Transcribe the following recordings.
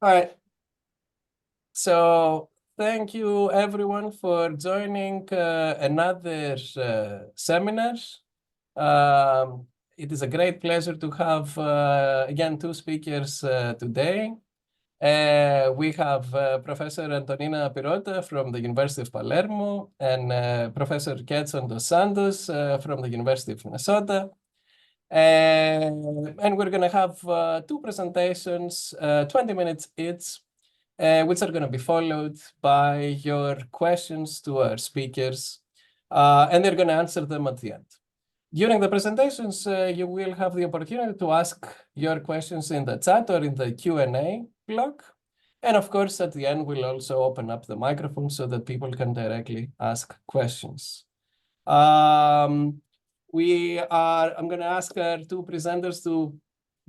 All right. So thank you everyone for joining another seminar. It is a great pleasure to have again two speakers today. We have Professor Antonina Pirrotta from the University of Palermo and Professor Ketson dos Santos from the University of Minnesota. And we're going to have two presentations, 20 minutes each, which are going to be followed by your questions to our speakers, and they're going to answer them at the end. During the presentations, you will have the opportunity to ask your questions in the chat or in the Q&A block. And of course, at the end, we'll also open up the microphone so that people can directly ask questions. I'm going to ask our two presenters to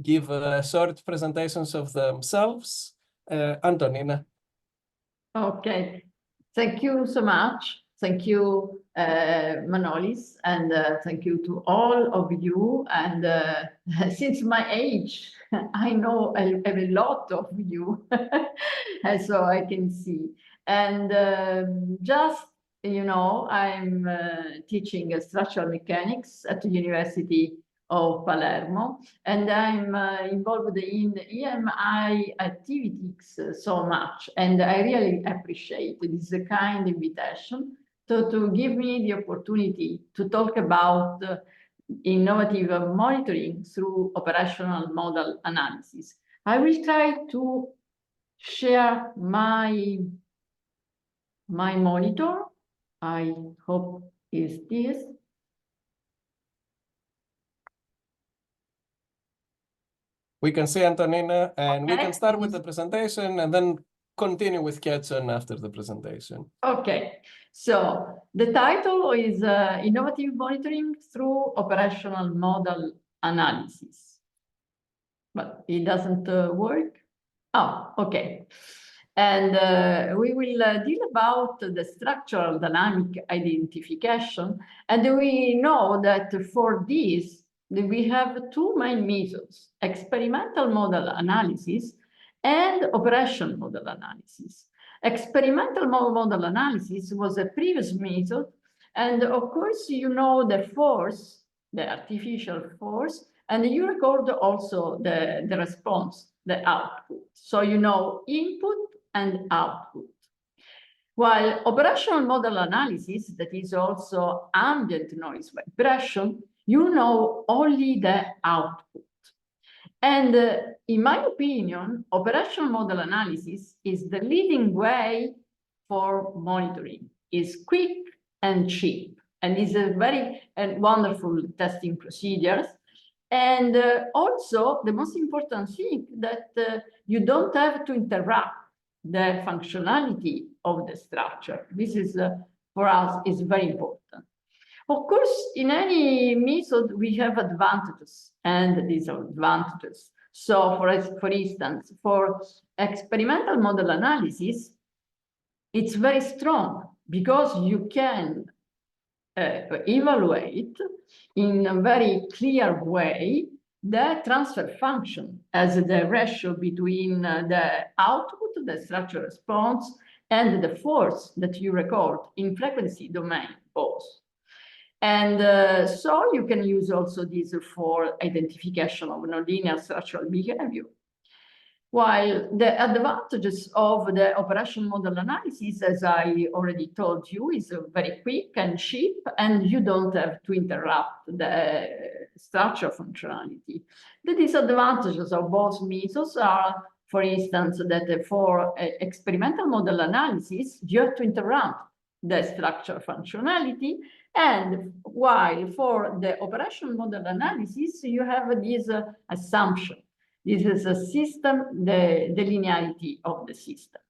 give short presentations of themselves. Antonina. Okay, thank you so much. Thank you, Manolis, and thank you to all of you. And since my age, I know a lot of you, so I can see. And just, you know, I'm teaching structural mechanics at the University of Palermo, and I'm involved in F.EMI activities so much, and I really appreciate this kind invitation to give me the opportunity to talk about innovative monitoring through operational modal analysis. I will try to share my monitor. I hope is this. We can see Antonina, and okay. We can start with the presentation and then continue with Ketson after the presentation. Okay, so the title is Innovative Monitoring Through Operational Modal Analysis. But it doesn't work. Oh, okay. And we will deal about the structural dynamic identification. And we know that for this, we have two main methods: experimental modal analysis and operational modal analysis. Experimental modal analysis was a previous method. And of course, you know the force, the artificial force, and you record also the response, the output. So you know input and output. While operational modal analysis, that is also ambient noise vibration, you know only the output. And in my opinion, operational modal analysis is the leading way for monitoring. It's quick and cheap, and is a very wonderful testing procedures. And also, the most important thing that you don't have to interrupt the functionality of the structure. This is, for us, is very important. Of course, in any method, we have advantages and disadvantages. So, for instance, for experimental model analysis, it's very strong because you can evaluate in a very clear way the transfer function as the ratio between the output, the structure response, and the force that you record in frequency domain both. And so you can use also this for identification of nonlinear structural behavior. While the advantages of the operational modal analysis, as I already told you, is very quick and cheap, and you don't have to interrupt the structure functionality. The disadvantages of both methods are, for instance, that for experimental modal analysis, you have to interrupt the structure functionality, and while for the operational modal analysis, you have this assumption. This is a system, the linearity of the system.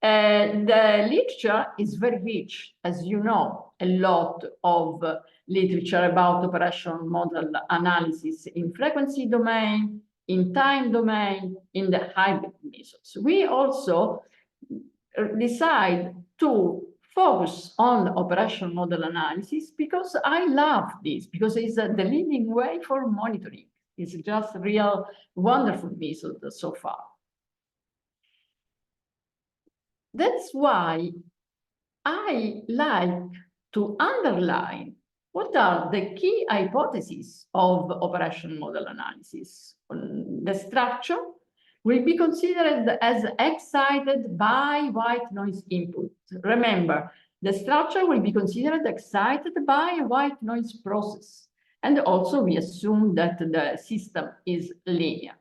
The literature is very rich, as you know, a lot of literature about operational modal analysis in frequency domain, in time domain, in the hybrid methods. We also decide to focus on operational modal analysis because I love this, because it's the leading way for monitoring. It's just a real wonderful method so far. That's why I like to underline what are the key hypotheses of operation model analysis. The structure will be considered as excited by white noise input. Remember, the structure will be considered excited by a white noise process. And also we assume that the system is linear.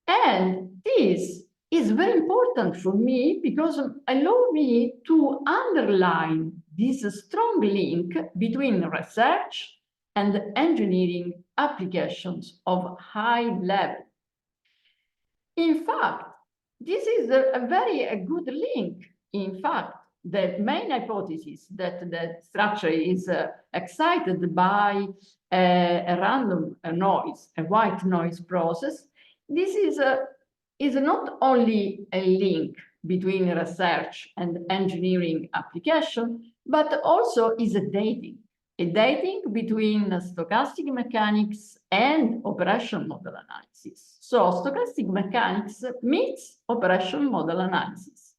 And this is very important for me because allow me to underline this strong link between research and engineering applications of high level. In fact, this is a very good link. In fact, the main hypothesis that the structure is excited by a random noise, a white noise process, this is not only a link between research and engineering application, but also is a dating between stochastic mechanics and operation model analysis. So stochastic mechanics meets operation model analysis.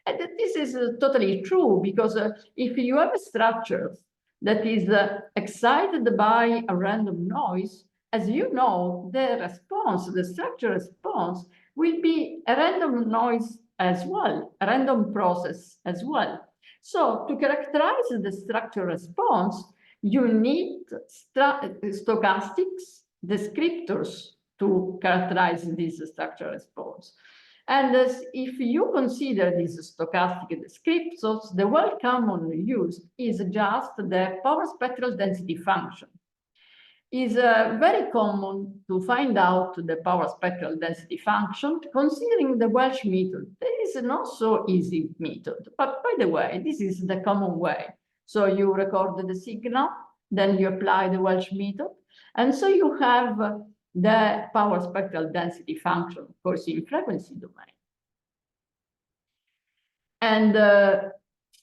And this is totally true because if you have a structure that is excited by a random noise, as you know, the response, the structure response will be a random noise as well, a random process as well. So to characterize the structure response, you need stochastics descriptors to characterize this structure response. And if you consider these stochastic descriptors, the well common used is just the power spectral density function. It's very common to find out the power spectral density function considering the Welsh method. There is not so easy method, but by the way, this is the common way. So you record the signal, then you apply the Welsh method, and so you have the power spectral density function, of course, in frequency domain. And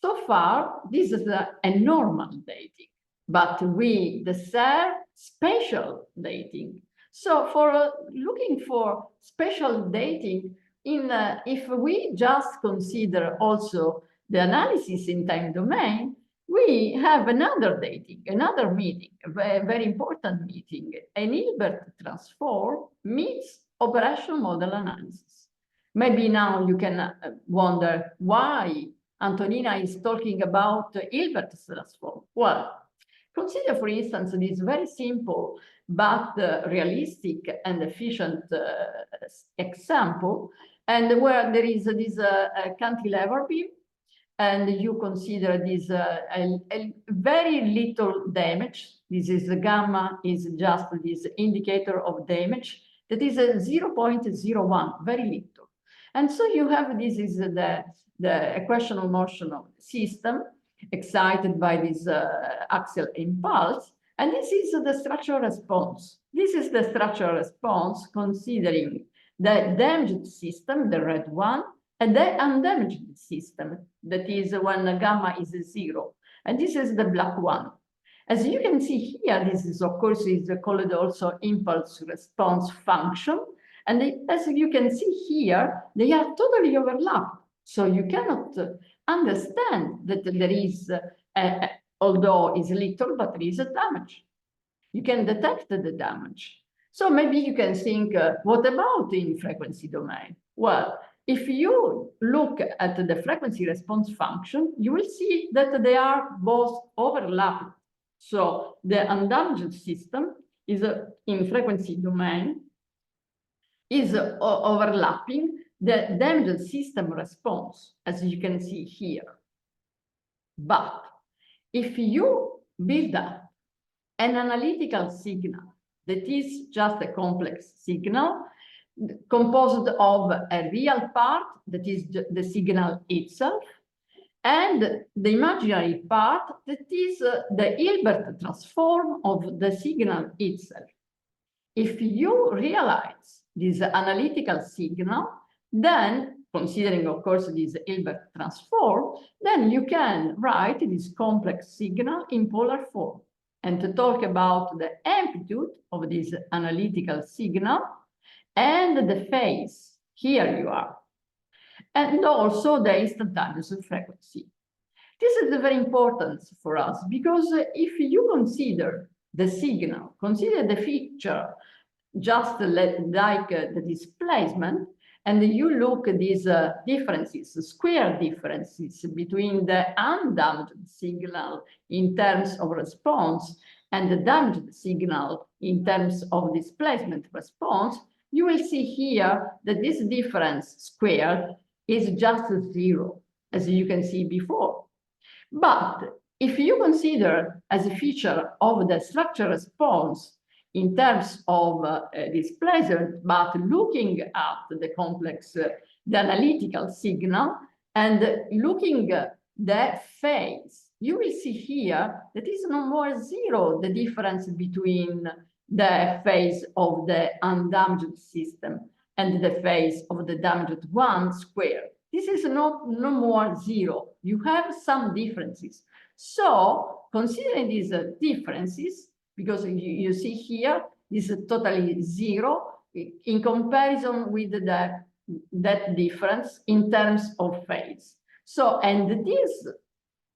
so far, this is a normal dating, but we deserve spatial dating. So for looking for spatial dating, if we just consider also the analysis in time domain, we have another dating, another meeting, a very important meeting. An Hilbert transform meets operation model analysis. Maybe now you can wonder why Antonina is talking about Hilbert transform. Well, consider, for instance, this very simple but realistic and efficient example, and where there is this cantilever beam, and you consider this a very little damage. This is the gamma is just this indicator of damage that is a 0.01, very little. And so you have this is the equational motion of the system excited by this axial impulse. And this is the structural response. This is the structural response considering the damaged system, the red one, and the undamaged system, that is when gamma is 0. And this is the black one. As you can see here, this is, of course, is called also impulse response function. And as you can see here, they are totally overlapped. So you cannot understand that there is, although it's little, but there is a damage. You can detect the damage. So maybe you can think, what about in frequency domain? Well, if you look at the frequency response function, you will see that they are both overlapping. So the undamaged system is in frequency domain is overlapping the damaged system response, as you can see here. But if you build up an analytical signal that is just a complex signal composed of a real part, that is the signal itself, and the imaginary part, that is the Hilbert transform of the signal itself. If you realize this analytical signal, then, considering, of course, this Hilbert transform, then you can write this complex signal in polar form. And to talk about the amplitude of this analytical signal and the phase, here you are. and also the instantaneous frequency. This is very important for us because if you consider the signal, consider the feature just like the displacement, and you look at these differences, square differences between the undamaged signal in terms of response and the damaged signal in terms of displacement response, you will see here that this difference squared is just 0, as you can see before. But if you consider as a feature of the structure response in terms of displacement, but looking at the complex, the analytical signal, and looking the phase, you will see here that is no more 0, the difference between the phase of the undamaged system and the phase of the damaged one squared. This is no more 0. You have some differences. So considering these differences, because you see here, this is totally 0 in comparison with that difference in terms of phase. So, and this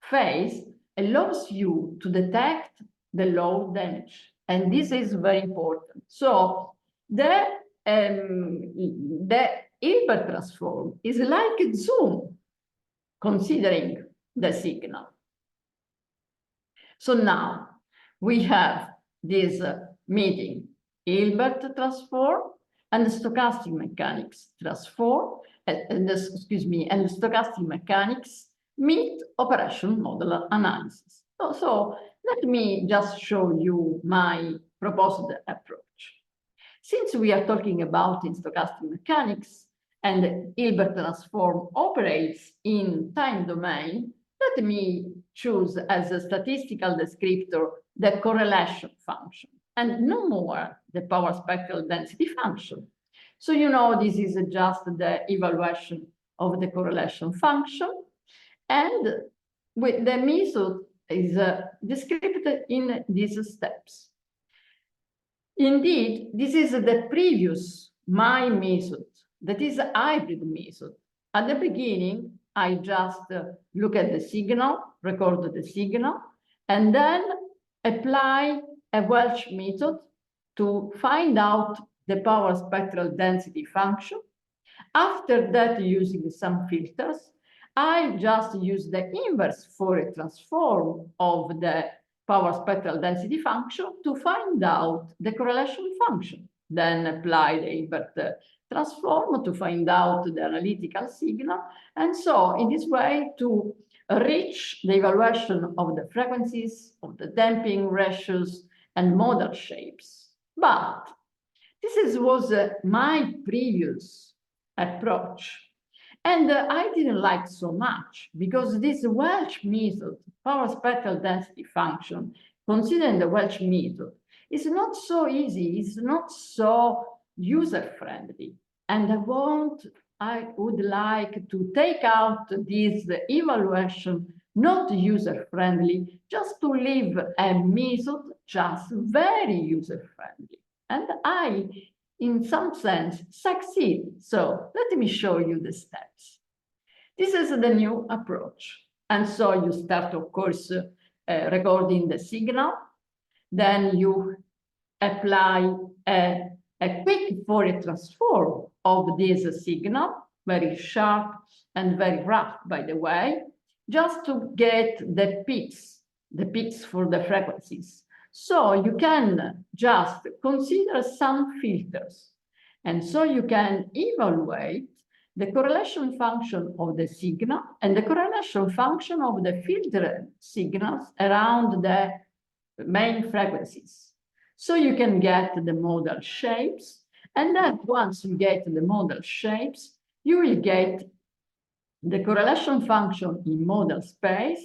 phase allows you to detect the low damage. And this is very important. So the Hilbert transform is like a zoom, considering the signal. So now we have this meeting, Hilbert transform and the stochastic mechanics transform, and stochastic mechanics meet operation model analysis. So let me just show you my proposed approach. Since we are talking about in stochastic mechanics and Hilbert transform operates in time domain, let me choose as a statistical descriptor the correlation function and no more the power spectral density function. So you know this is just the evaluation of the correlation function, and with the method is described in these steps. Indeed, this is the previous my method, that is a hybrid method. At the beginning, I just look at the signal, record the signal, and then apply a Welch method to find out the power spectral density function. After that, using some filters, I just use the inverse Fourier transform of the power spectral density function to find out the correlation function. Then apply the Hilbert transform to find out the analytical signal. And so in this way to reach the evaluation of the frequencies, of the damping ratios and modal shapes. But this was my previous approach. And I didn't like so much because this Welch method, power spectral density function, considering the Welch method, is not so easy, it's not so user-friendly. And I would like to take out this evaluation not user-friendly, just to leave a method just very user-friendly. And I, in some sense, succeed. So let me show you the steps. This is the new approach. And so you start, of course, recording the signal. Then you apply a quick Fourier transform of this signal, very sharp and very rough, by the way, just to get the peaks for the frequencies. So you can just consider some filters. And so you can evaluate the correlation function of the signal and the correlation function of the filtered signals around the main frequencies. So you can get the modal shapes. And then once you get the modal shapes, you will get the correlation function in modal space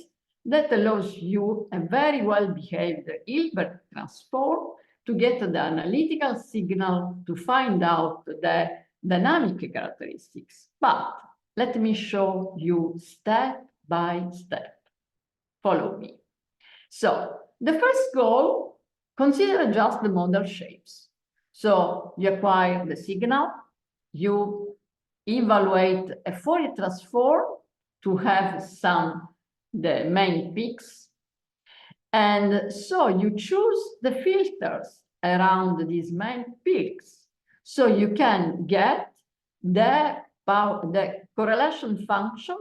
that allows you a very well-behaved Hilbert transform to get the analytical signal to find out the dynamic characteristics. But let me show you step by step. Follow me. So the first goal, consider just the modal shapes. So you acquire the signal, you evaluate a Fourier transform to have the main peaks. And so you choose the filters around these main peaks. So you can get the correlation function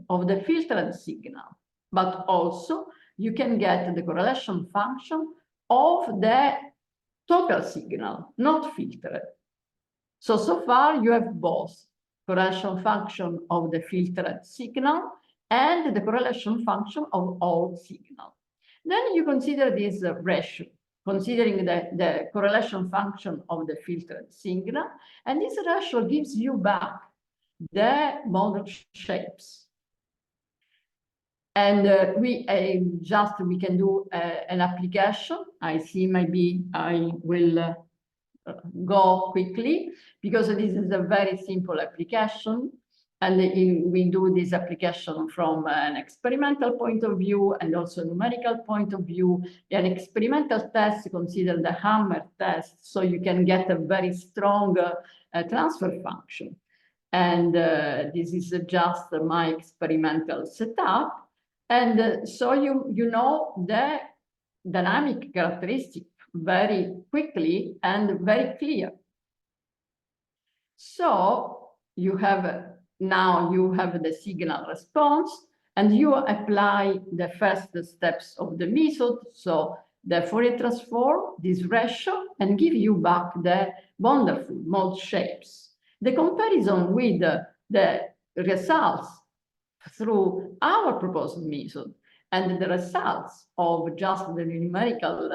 of the filtered signal, but also you can get the correlation function of the total signal, not filtered. So far you have both correlation function of the filtered signal and the correlation function of all signal. Then you consider this ratio, considering the correlation function of the filtered signal, and this ratio gives you back the model shapes. And we can do an application. I see maybe I will go quickly because this is a very simple application. And we do this application from an experimental point of view and also numerical point of view. An experimental test, consider the hammer test, so you can get a very strong transfer function. And this is just my experimental setup. And so you know the dynamic characteristic very quickly and very clear. So now you have the signal response, and you apply the first steps of the method, so the Fourier transform, this ratio, and give you back the wonderful mode shapes. The comparison with the results through our proposed method and the results of just the numerical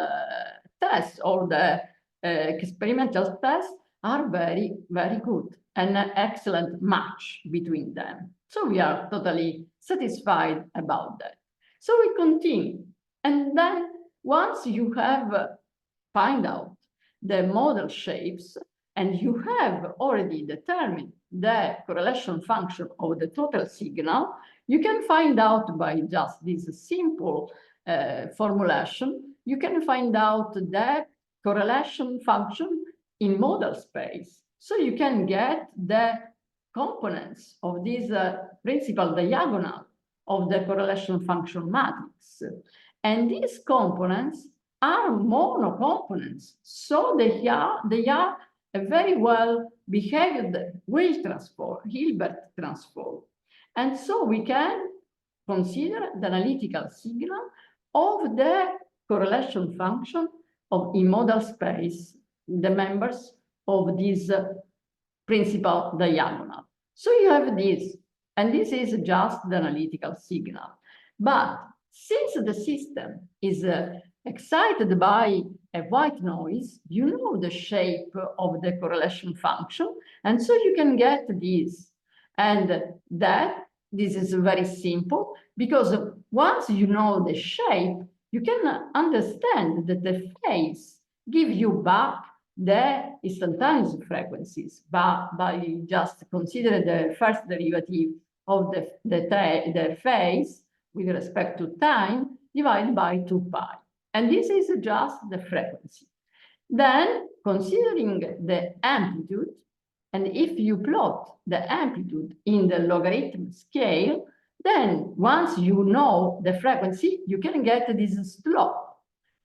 test or the experimental test are very, very good and an excellent match between them. So we are totally satisfied about that. So we continue. And then once you have find out the model shapes and you have already determined the correlation function of the total signal, you can find out by just this simple formulation, you can find out the correlation function in model space. So you can get the components of this principal diagonal of the correlation function matrix. And these components are monocomponents. So they are a very well behaved Hilbert transform. And so we can consider the analytical signal of the correlation function of in modal space, the members of this principal diagonal. So you have this, and this is just the analytical signal. But since the system is excited by a white noise, you know the shape of the correlation function, and so you can get this. And this is very simple, because once you know the shape, you can understand that the phase give you back the instantaneous frequencies by just considering the first derivative of the phase with respect to time divided by 2 pi. And this is just the frequency. Then, considering the amplitude, and if you plot the amplitude in the logarithm scale, then once you know the frequency, you can get this slope,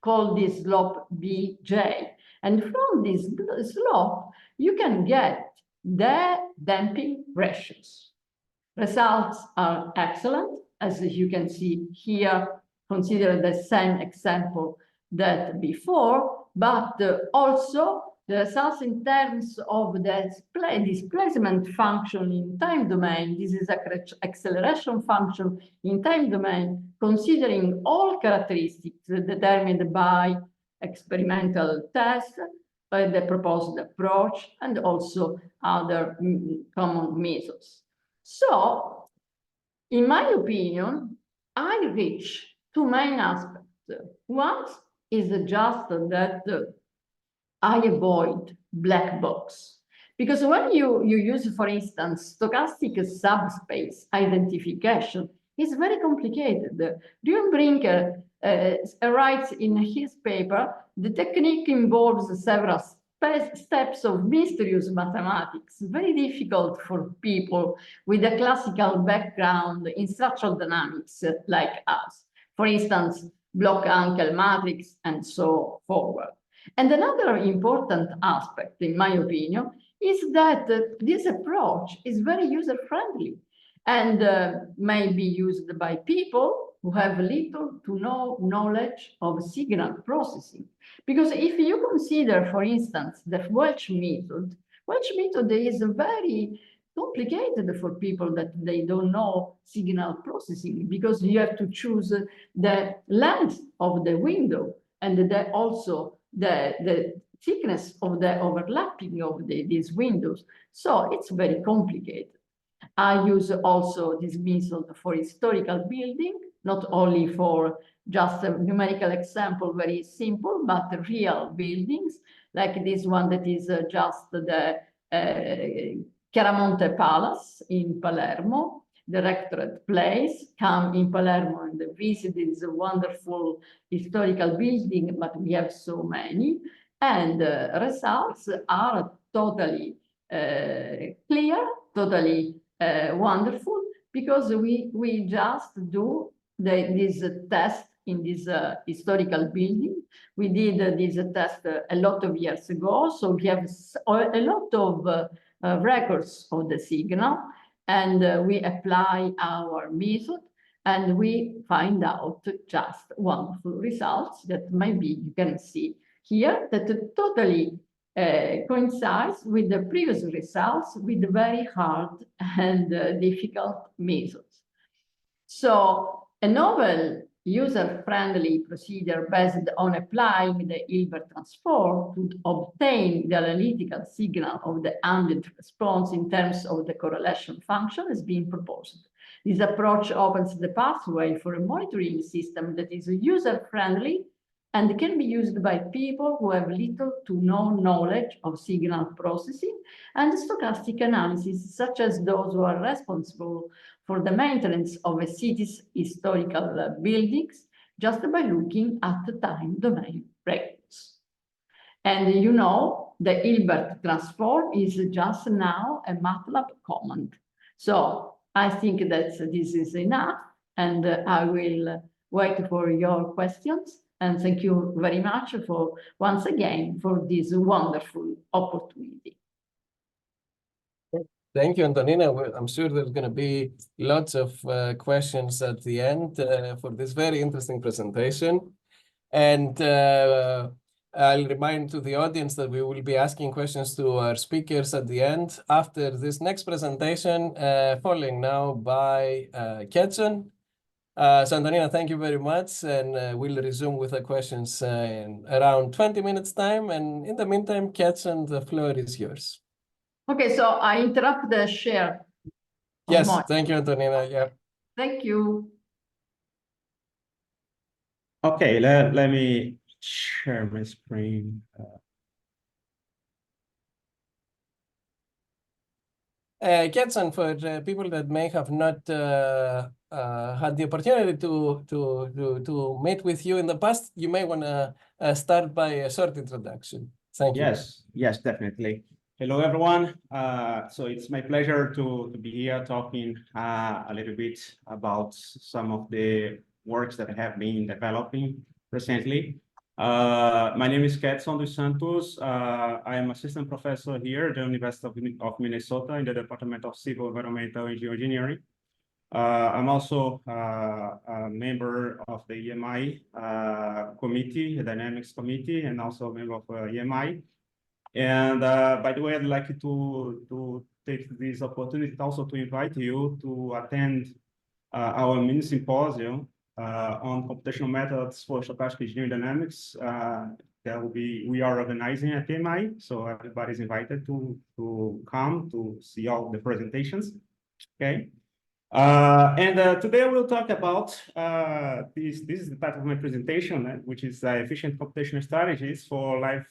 called this slope Bj. And from this slope, you can get the damping ratios. Results are excellent, as you can see here. Consider the same example that before, but also the results in terms of the displacement function in time domain. This is acceleration function in time domain, considering all characteristics determined by experimental tests, by the proposed approach, and also other common methods. So, in my opinion, I reach 2 main aspects. One is just that I avoid black box. Because when you use, for instance, stochastic subspace identification, it's very complicated. Duane Brinker writes in his paper, the technique involves several steps of mysterious mathematics, very difficult for people with a classical background in structural dynamics like us. For instance, block-uncle matrix and so forward. And another important aspect, in my opinion, is that this approach is very user-friendly and may be used by people who have little to no knowledge of signal processing. Because if you consider, for instance, the Welch method is very complicated for people that they don't know signal processing, because you have to choose the length of the window and also the thickness of the overlapping of these windows. So it's very complicated. I use also this method for historical building, not only for just a numerical example, very simple, but real buildings, like this one that is just the Chiaramonte Palace in Palermo. The rectorate place, come in Palermo and visit this wonderful historical building, but we have so many. And results are totally clear, totally wonderful, because we just do this test in this historical building. We did this test a lot of years ago, so we have a lot of records of the signal, and we apply our method, and we find out just wonderful results that maybe you can see here, that totally coincides with the previous results with very hard and difficult methods. So a novel user-friendly procedure based on applying the Hilbert transform to obtain the analytical signal of the ambient response in terms of the correlation function has been proposed. This approach opens the pathway for a monitoring system that is user-friendly and can be used by people who have little to no knowledge of signal processing and stochastic analysis, such as those who are responsible for the maintenance of a city's historical buildings, just by looking at the time domain records. And you know, the Hilbert transform is just now a MATLAB command. So I think that this is enough, and I will wait for your questions. And thank you very much for, once again, for this wonderful opportunity. Thank you, Antonina. I'm sure there's going to be lots of questions at the end for this very interesting presentation. And I'll remind to the audience that we will be asking questions to our speakers at the end after this next presentation, following now by Ketson. So Antonina, thank you very much, and we'll resume with the questions in around 20 minutes time. And in the meantime, Ketson, the floor is yours. Okay, so I interrupt the share. Yes, thank you, Antonina. Yeah. Thank you. Okay, let me share my screen. Ketson, for people that may have not had the opportunity to meet with you in the past, you may want to start by a short introduction. Thank you. Yes, definitely. Hello, everyone. So it's my pleasure to be here talking a little bit about some of the works that I have been developing recently. My name is Ketson dos Santos. I am assistant professor here at the University of Minnesota in the Department of Civil, Environmental, and Geoengineering. I'm also a member of the E.M.I. committee, the Dynamics committee, and also a member of E.M.I. And by the way, I'd like to take this opportunity also to invite you to attend our mini symposium on computational methods for stochastic engineering dynamics. We are organizing at F.EMI, so everybody's invited to come to see all the presentations. Okay. And today we'll talk about this is the title of my presentation, which is efficient computational strategies for life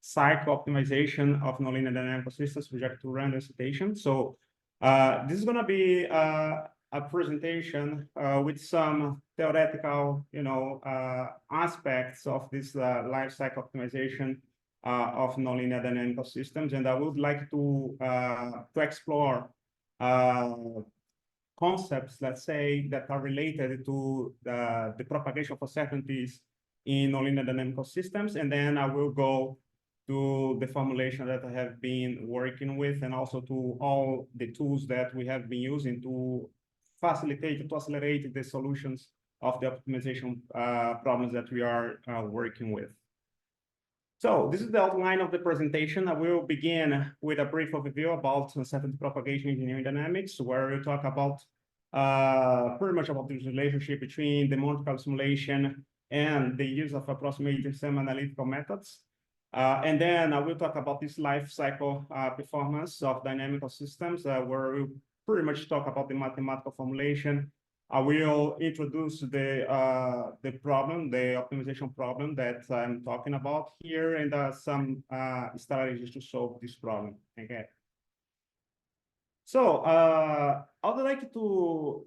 cycle optimization of nonlinear dynamical systems subject to random excitation. So this is going to be a presentation with some theoretical, aspects of this life cycle optimization of nonlinear dynamical systems, and I would like to explore concepts, let's say, that are related to the propagation of uncertainties in nonlinear dynamical systems, and then I will go to the formulation that I have been working with, and also to all the tools that we have been using to facilitate, to accelerate the solutions of the optimization problems that we are working with. So this is the outline of the presentation. I will begin with a brief overview about uncertainty propagation engineering dynamics, where we talk about pretty much about the relationship between the Monte Carlo simulation and the use of approximating some analytical methods. And then I will talk about this life cycle performance of dynamical systems, where we pretty much talk about the mathematical formulation. I will introduce the problem, the optimization problem that I'm talking about here, and some strategies to solve this problem. Okay. So I would like to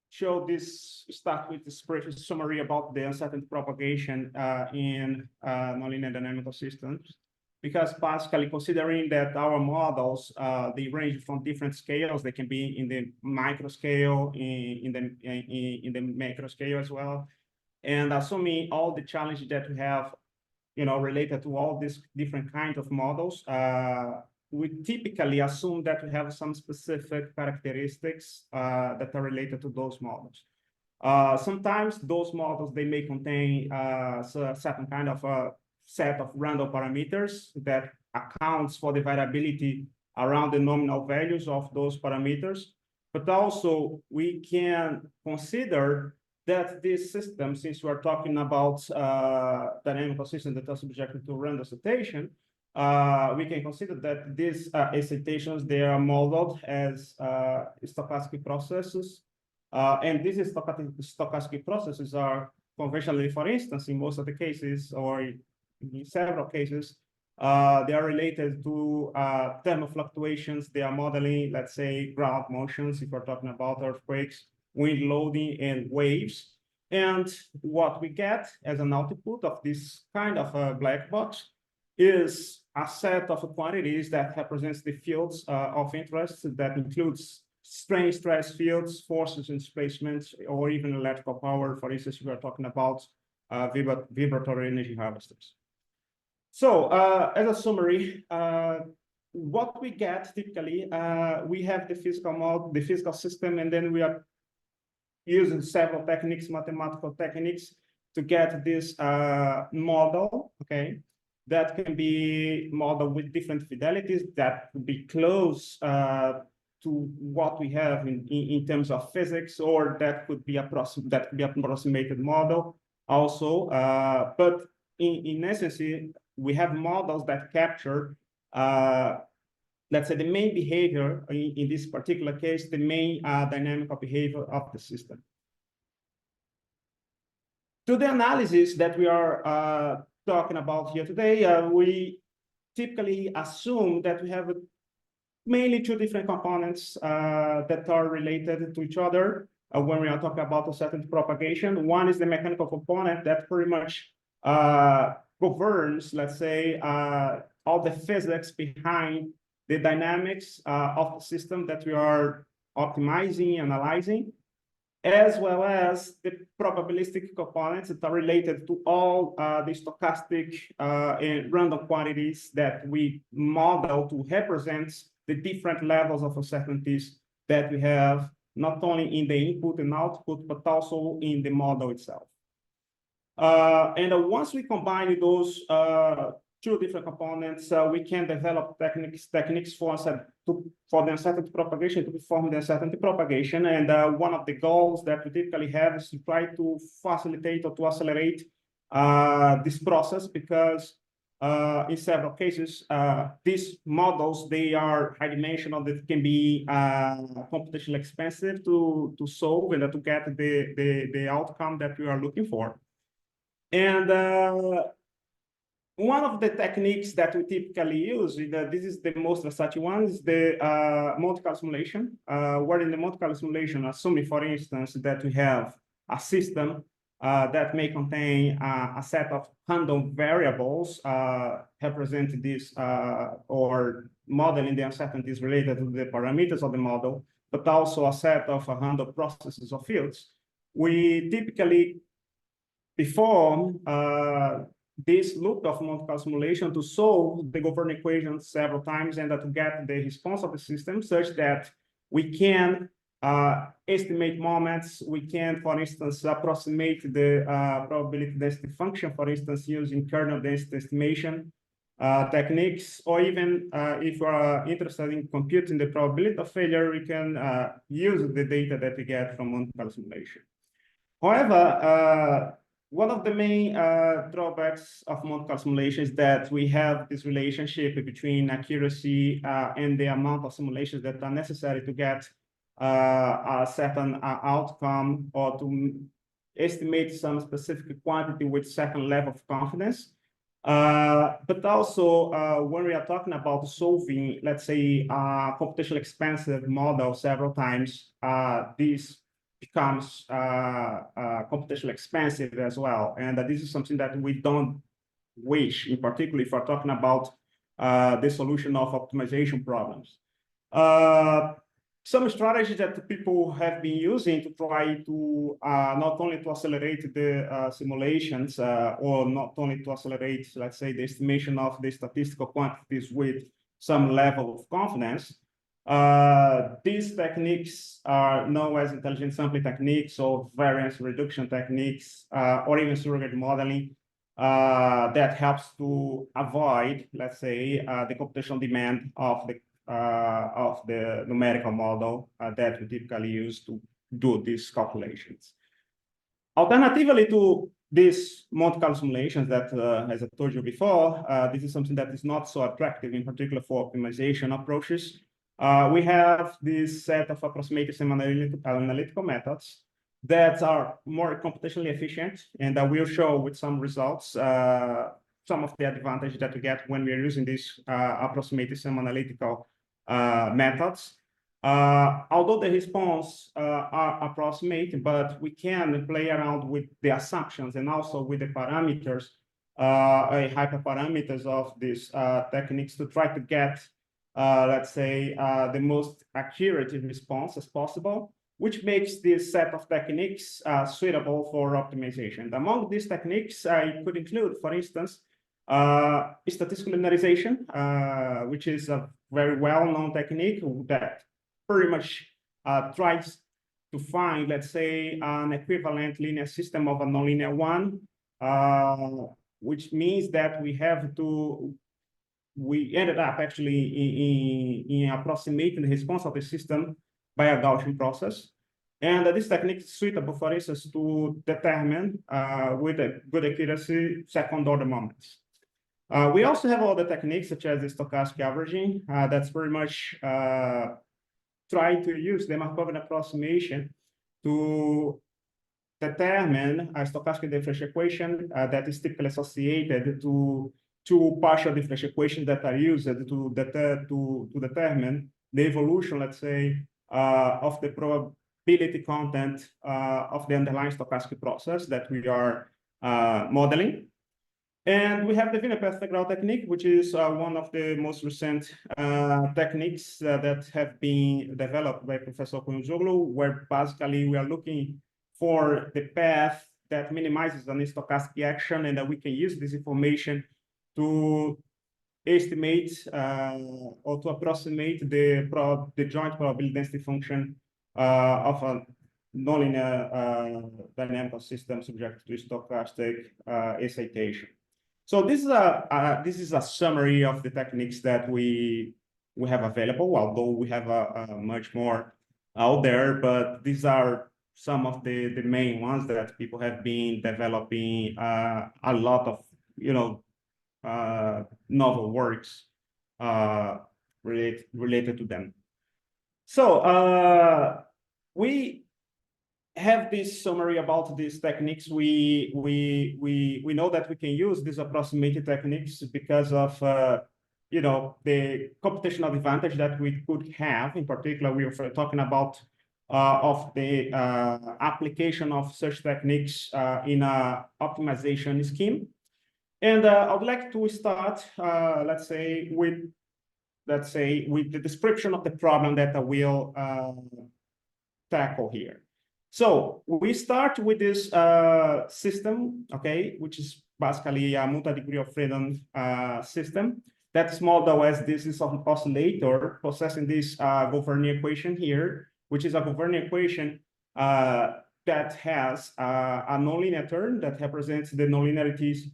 show this, start with this brief summary about the uncertainty propagation in nonlinear dynamical systems, because basically considering that our models, they range from different scales. They can be in the micro scale, in the macro scale as well. And assuming all the challenges that we have, related to all these different kinds of models, we typically assume that we have some specific characteristics that are related to those models. Sometimes those models, they may contain a certain kind of set of random parameters that accounts for the variability around the nominal values of those parameters. But also we can consider that this system, since we're talking about dynamical systems that are subjected to random excitation, we can consider that these excitations, they are modeled as stochastic processes. And these stochastic processes are conventionally, for instance, in most of the cases, or in several cases, they are related to thermal fluctuations. They are modeling, let's say, ground motions, if we're talking about earthquakes, wind loading, and waves. And what we get as an output of this kind of a black box is a set of quantities that represents the fields of interest that includes strain stress fields, forces and displacements, or even electrical power. For instance, we are talking about vibratory energy harvesters. So as a summary, what we get typically, we have the physical model, the physical system, and then we are using several techniques, mathematical techniques, to get this model, okay, that can be modeled with different fidelities that would be close to what we have in terms of physics, or that could be approximated model also. But in essence, we have models that capture, let's say, the main behavior, in this particular case, the main dynamical behavior of the system. To the analysis that we are talking about here today, we typically assume that we have mainly two different components that are related to each other when we are talking about uncertainty propagation. One is the mechanical component that pretty much governs, let's say, all the physics behind the dynamics of the system that we are optimizing, analyzing, as well as the probabilistic components that are related to all the stochastic and random quantities that we model to represent the different levels of uncertainties that we have, not only in the input and output, but also in the model itself. And once we combine those two different components, we can develop techniques for the uncertainty propagation, to perform the uncertainty propagation. And one of the goals that we typically have is to try to facilitate or to accelerate this process, because in several cases, these models, they are high-dimensional, that can be computationally expensive to solve and to get the outcome that we are looking for. And one of the techniques that we typically use, this is the most versatile one, is the Monte Carlo simulation, where in the Monte Carlo simulation, assuming, for instance, that we have a system that may contain a set of random variables representing this or modeling the uncertainties related to the parameters of the model, but also a set of random processes or fields. We typically perform this loop of multi-call simulation to solve the governing equation several times and to get the response of the system such that we can estimate moments. We can, for instance, approximate the probability density function, for instance, using kernel density estimation techniques, or even if we are interested in computing the probability of failure, we can use the data that we get from multi-call simulation. However, one of the main drawbacks of multi-call simulation is that we have this relationship between accuracy and the amount of simulations that are necessary to get a certain outcome or to estimate some specific quantity with certain level of confidence. But also when we are talking about solving, let's say, a computationally expensive model several times, this becomes computationally expensive as well. And this is something that we don't wish, in particular, if we're talking about the solution of optimization problems. Some strategies that people have been using to try to not only to accelerate the simulations or not only to accelerate, let's say, the estimation of the statistical quantities with some level of confidence. These techniques are known as intelligent sampling techniques or variance reduction techniques or even surrogate modeling that helps to avoid, let's say, the computational demand of the numerical model that we typically use to do these calculations. Alternatively to these multi-call simulations that, as I told you before, this is something that is not so attractive, in particular for optimization approaches. We have this set of approximative analytical methods that are more computationally efficient, and I will show with some results some of the advantages that we get when we are using these approximative analytical methods. Although the response are approximate, but we can play around with the assumptions and also with the parameters, hyperparameters of these techniques to try to get, let's say, the most accurate response as possible, which makes this set of techniques suitable for optimization. Among these techniques, I could include, for instance, statistical linearization, which is a very well-known technique that pretty much tries to find, let's say, an equivalent linear system of a nonlinear one, which means that we ended up actually in approximating the response of the system by a Gaussian process. And this technique is suitable, for instance, to determine with a good accuracy second-order moments. We also have other techniques such as the stochastic averaging that's very much trying to use the Markovian approximation to determine a stochastic differential equation that is typically associated to two partial differential equations that are used to determine the evolution, let's say, of the probability content of the underlying stochastic process that we are modeling. And we have the Winnipeg integral technique, which is one of the most recent techniques that have been developed by Professor Koyunzoglu, where basically we are looking for the path that minimizes an stochastic action, and that we can use this information to estimate or to approximate the joint probability density function of a nonlinear dynamical system subject to stochastic excitation. So this is a summary of the techniques that we have available, although we have much more out there, but these are some of the main ones that people have been developing a lot of, novel works related to them. So we have this summary about these techniques. We know that we can use these approximated techniques because of the computational advantage that we could have. In particular, we are talking about of the application of such techniques in a optimization scheme. And I would like to start, let's say, with the description of the problem that I will tackle here. So we start with this system, okay, which is basically a multi-degree of freedom system. That's modeled as this is an oscillator possessing this governing equation here, which is a governing equation that has a nonlinear term that represents the nonlinearities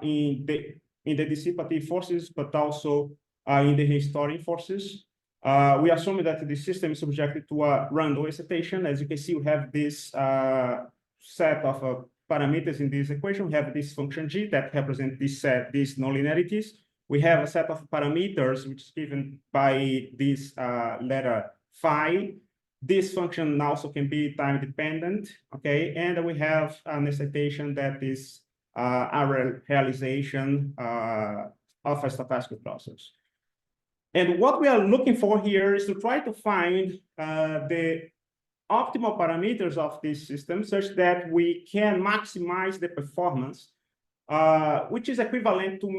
in the dissipative forces, but also in the restoring forces. We assume that the system is subjected to a random excitation. As you can see, we have this set of parameters in this equation. We have this function g that represents these nonlinearities. We have a set of parameters which is given by this letter phi. This function also can be time dependent, okay? And we have an excitation that is a realization of a stochastic process. And what we are looking for here is to try to find the optimal parameters of this system such that we can maximize the performance, which is equivalent to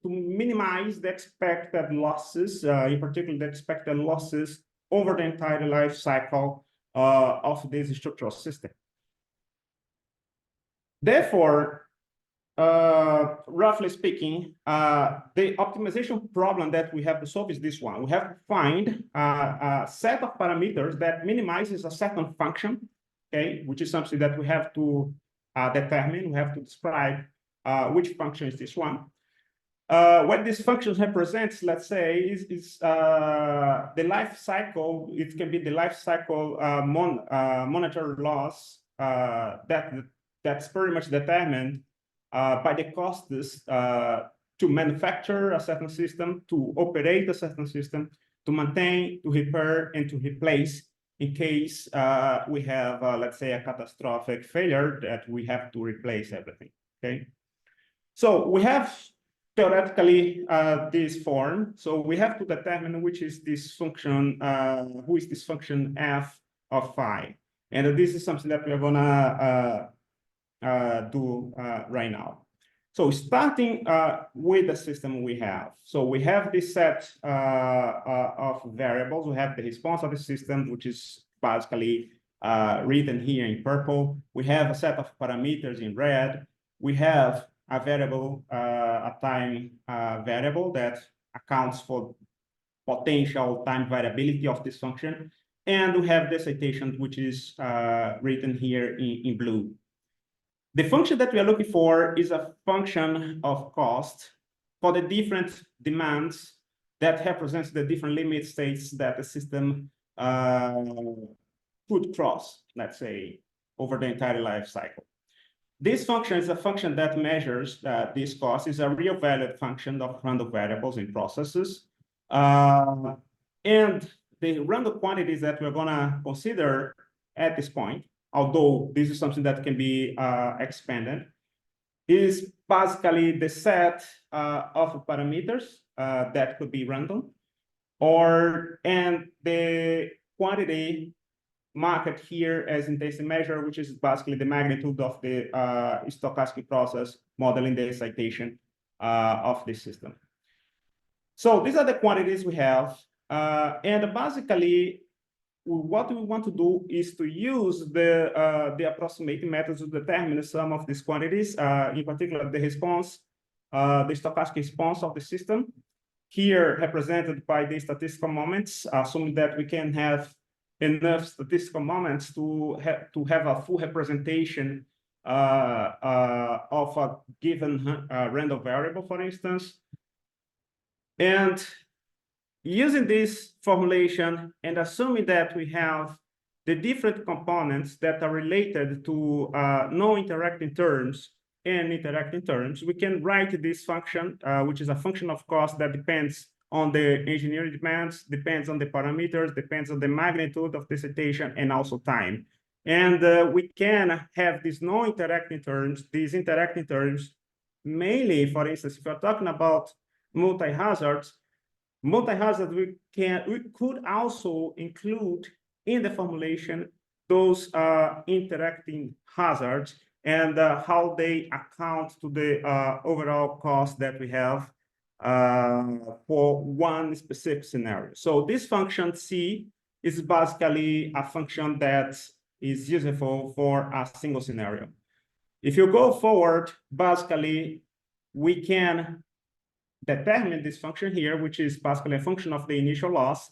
minimize the expected losses, in particular the expected losses over the entire life cycle of this structural system. Therefore, roughly speaking, the optimization problem that we have to solve is this one. We have to find a set of parameters that minimizes a certain function, okay, which is something that we have to determine. We have to describe which function is this one. What this function represents, let's say, is the life cycle. It can be the life cycle monetary loss that's pretty much determined by the costs to manufacture a certain system, to operate a certain system, to maintain, to repair, and to replace in case we have, let's say, a catastrophic failure that we have to replace everything, okay? So we have theoretically this form. So we have to determine which is this function, who is this function f of phi. And this is something that we're gonna do right now. So starting with the system we have. So we have this set of variables. We have the response of the system, which is basically written here in purple. We have a set of parameters in red. We have a variable, a time variable that accounts for potential time variability of this function. And we have the excitation, which is written here in blue. The function that we are looking for is a function of cost for the different demands that represents the different limit states that the system could cross, let's say, over the entire life cycle. This function is a function that measures this cost. Is a real valued function of random variables in processes. And the random quantities that we're gonna consider at this point, although this is something that can be expanded, is basically the set of parameters that could be random, and the quantity marked here as intensity measure, which is basically the magnitude of the stochastic process modeling the excitation of this system. So these are the quantities we have, and basically what we want to do is to use the approximating methods to determine the sum of these quantities, in particular the response, the stochastic response of the system, here represented by the statistical moments, assuming that we can have enough statistical moments to have a full representation of a given random variable, for instance. And using this formulation and assuming that we have the different components that are related to non-interacting terms and interacting terms, we can write this function, which is a function of cost that depends on the engineering demands, depends on the parameters, depends on the magnitude of the excitation, and also time. And we can have these non-interacting terms, these interacting terms, mainly, for instance, if we're talking about multi-hazards, we could also include in the formulation those interacting hazards and how they account to the overall cost that we have for one specific scenario. So this function C is basically a function that is useful for a single scenario. If you go forward, basically, we can determine this function here, which is basically a function of the initial loss,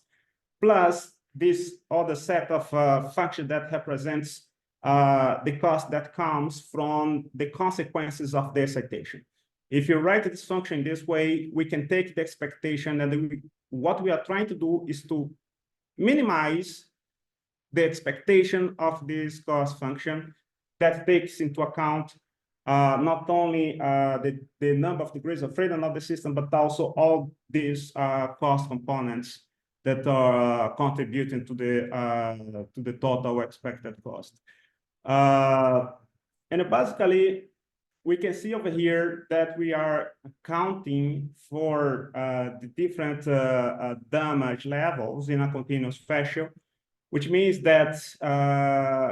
plus this other set of function that represents the cost that comes from the consequences of the excitation. If you write this function this way, we can take the expectation, and what we are trying to do is to minimize the expectation of this cost function that takes into account not only the number of degrees of freedom of the system, but also all these cost components that are contributing to the total expected cost. And basically, we can see over here that we are accounting for the different damage levels in a continuous fashion, which means that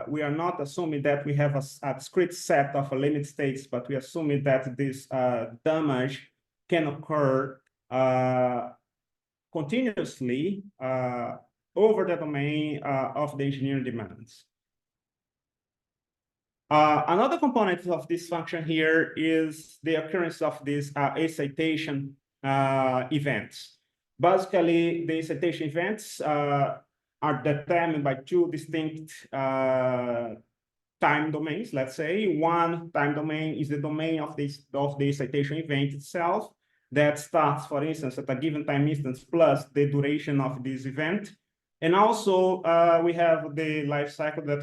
we are not assuming that we have a discrete set of limit states, but we are assuming that this damage can occur continuously over the domain of the engineering demands. Another component of this function here is the occurrence of these excitation events. Basically, the excitation events are determined by two distinct time domains. Let's say one time domain is the domain of the excitation event itself that starts, for instance, at a given time instance plus the duration of this event. And also we have the life cycle that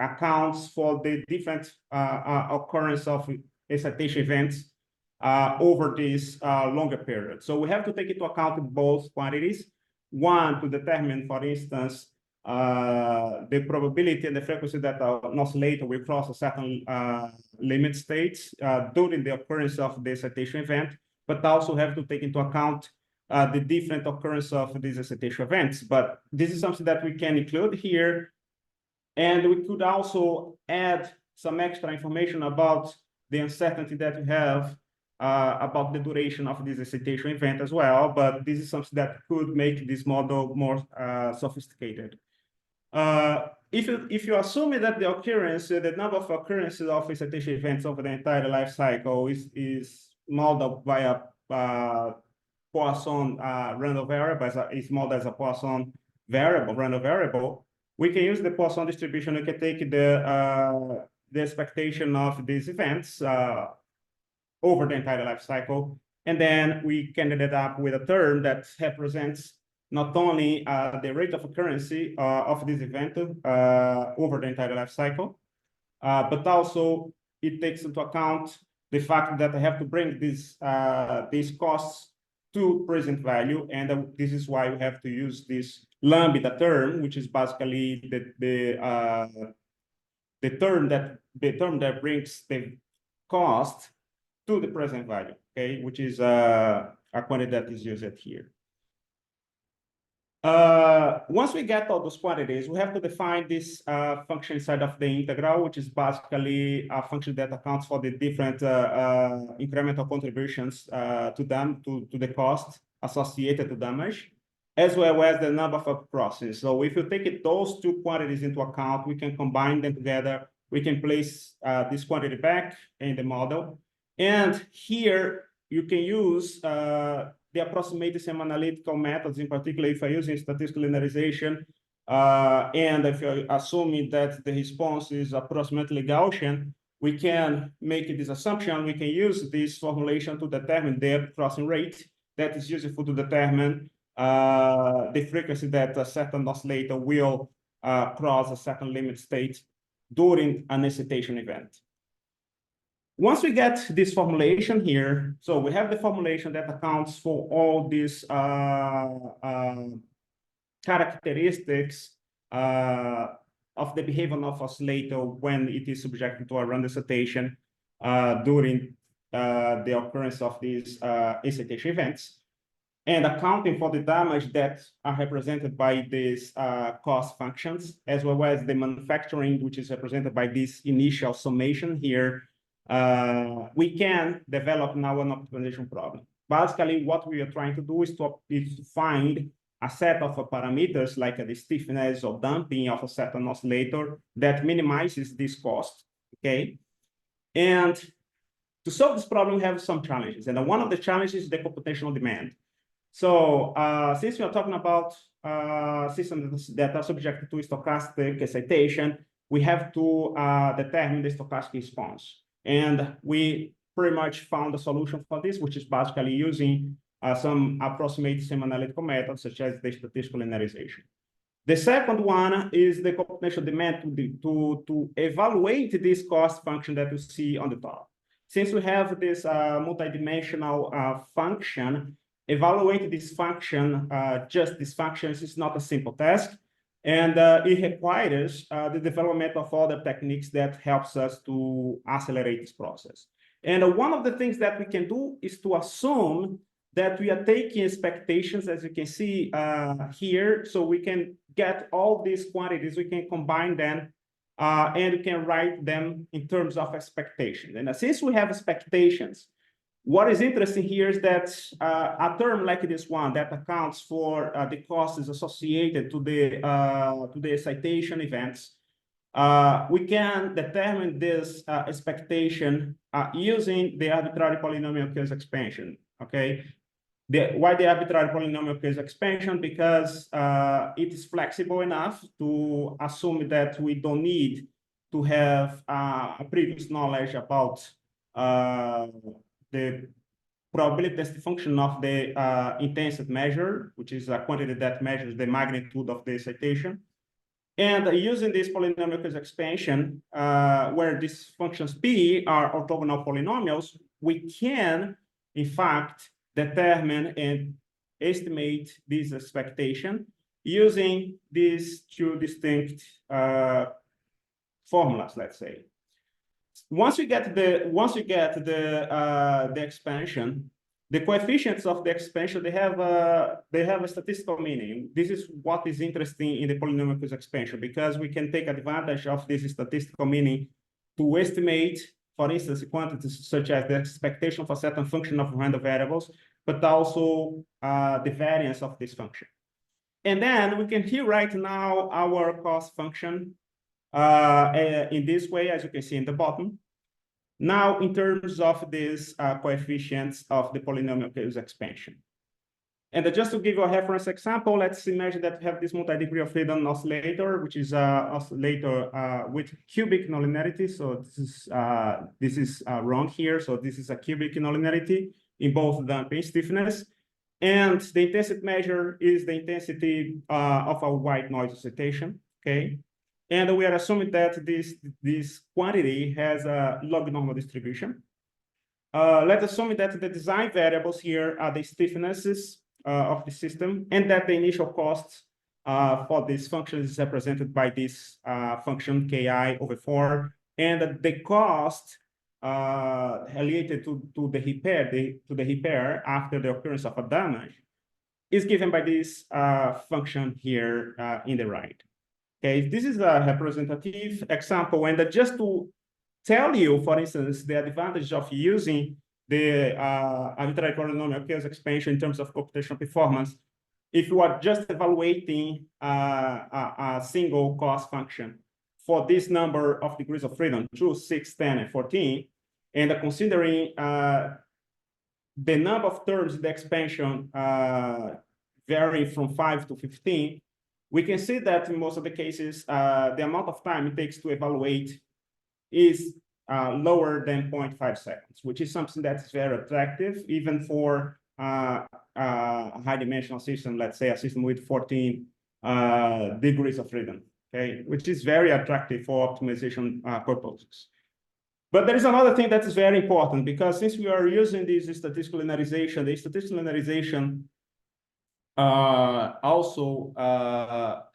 accounts for the different occurrence of excitation events over this longer period. So we have to take into account both quantities. One, to determine, for instance, the probability and the frequency that an oscillator will cross a certain limit states during the occurrence of the excitation event, but also have to take into account the different occurrence of these excitation events. But this is something that we can include here. And we could also add some extra information about the uncertainty that we have about the duration of this excitation event as well. But this is something that could make this model more sophisticated. If you assume that the occurrence, the number of occurrences of excitation events over the entire life cycle is modeled by a Poisson random variable, is modeled as a Poisson variable, random variable, we can use the Poisson distribution. We can take the expectation of these events over the entire life cycle, and then we can end up with a term that represents not only the rate of occurrence of this event over the entire life cycle, but also it takes into account the fact that I have to bring these costs to present value, and this is why we have to use this lambda term, which is basically the term that brings the cost to the present value, okay, which is a quantity that is used here. Once we get all those quantities, we have to define this function inside of the integral, which is basically a function that accounts for the different incremental contributions to the cost associated to damage, as well as the number of crosses. So if you take those two quantities into account, we can combine them together. We can place this quantity back in the model. And here you can use the approximated semi-analytical methods, in particular, if you're using statistical linearization, and if you're assuming that the response is approximately Gaussian, we can make this assumption. We can use this formulation to determine the crossing rate that is useful to determine the frequency that a certain oscillator will cross a certain limit state during an excitation event. Once we get this formulation here, so we have the formulation that accounts for all these characteristics of the behavior of oscillator when it is subjected to a random excitation during the occurrence of these excitation events. and accounting for the damage that are represented by these cost functions, as well as the manufacturing, which is represented by this initial summation here, we can develop now an optimization problem. Basically, what we are trying to do is to find a set of parameters like the stiffness or damping of a certain oscillator that minimizes this cost, okay? And to solve this problem, we have some challenges. And one of the challenges is the computational demand. So since we are talking about systems that are subject to stochastic excitation, we have to determine the stochastic response. And we pretty much found a solution for this, which is basically using some approximate semi-analytical methods, such as the statistical linearization. The second one is the computational demand to evaluate this cost function that you see on the top. Since we have this multidimensional function, evaluate this function, just these functions, is not a simple task. And it requires the development of other techniques that helps us to accelerate this process. And one of the things that we can do is to assume that we are taking expectations, as you can see here, so we can get all these quantities, we can combine them, and we can write them in terms of expectations. And since we have expectations, what is interesting here is that a term like this one that accounts for the costs associated to the excitation events, we can determine this expectation using the arbitrary polynomial case expansion, okay? Why the arbitrary polynomial case expansion? Because it is flexible enough to assume that we don't need to have a previous knowledge about the probability density function of the intensity measure, which is a quantity that measures the magnitude of the excitation. And using this polynomial case expansion, where these functions P are orthogonal polynomials, we can, in fact, determine and estimate this expectation using these two distinct formulas, let's say. Once you get the expansion, the coefficients of the expansion, they have a statistical meaning. This is what is interesting in the polynomial case expansion, because we can take advantage of this statistical meaning to estimate, for instance, quantities such as the expectation for certain function of random variables, but also the variance of this function. And then we can here right now our cost function in this way, as you can see in the bottom. Now, in terms of these coefficients of the polynomial case expansion. And just to give you a reference example, let's imagine that we have this multi-degree of freedom oscillator, which is an oscillator with cubic nonlinearity. So this is wrong here. So this is a cubic nonlinearity in both damping and stiffness. And the intensity measure is the intensity of a white noise excitation, okay? And we are assuming that this quantity has a log normal distribution. Let's assume that the design variables here are the stiffnesses of the system, and that the initial cost for this function is represented by this function ki over 4, and the cost related to the repair after the occurrence of a damage is given by this function here in the right. Okay, this is a representative example, and just to tell you, for instance, the advantage of using the arbitrary polynomial case expansion in terms of computational performance, if you are just evaluating a single cost function for this number of degrees of freedom, 2, 6, 10, and 14, and considering the number of terms in the expansion varying from 5 to 15, we can see that in most of the cases, the amount of time it takes to evaluate is lower than 0.5 seconds, which is something that's very attractive, even for a high-dimensional system, let's say a system with 14 degrees of freedom, okay, which is very attractive for optimization purposes. But there is another thing that is very important, because since we are using this statistical linearization, the statistical linearization also